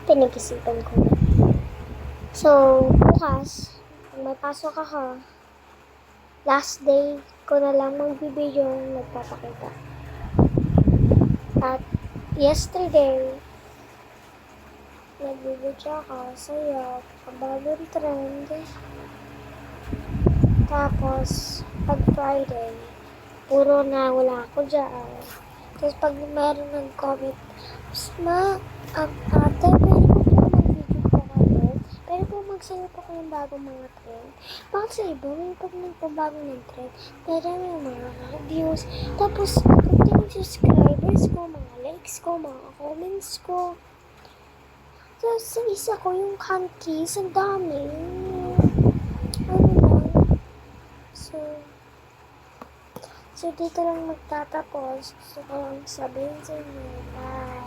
pinag-isipan ko na. So, bukas, kung may pasok ako, last day ko na lang magbibideo yung nagpapakita. At yesterday, nagbibideo ako sa'yo, bagong trend. Tapos, pag Friday, puro na wala ako dyan. Tapos pag meron nag-comment, ate, pwede ko po mag-video po kayo. Pwede po magsayo po kayong bagong mga trend. Bakit sa iba, may pag nagpabago ng trend, pwede may mga views. Tapos, pag yung subscribers ko, mga likes ko, mga comments ko. Tapos, sa isa ko yung countries, ang dami. Ano lang. So, dito lang magtatapos. Gusto ko lang sabihin sa inyo. Bye!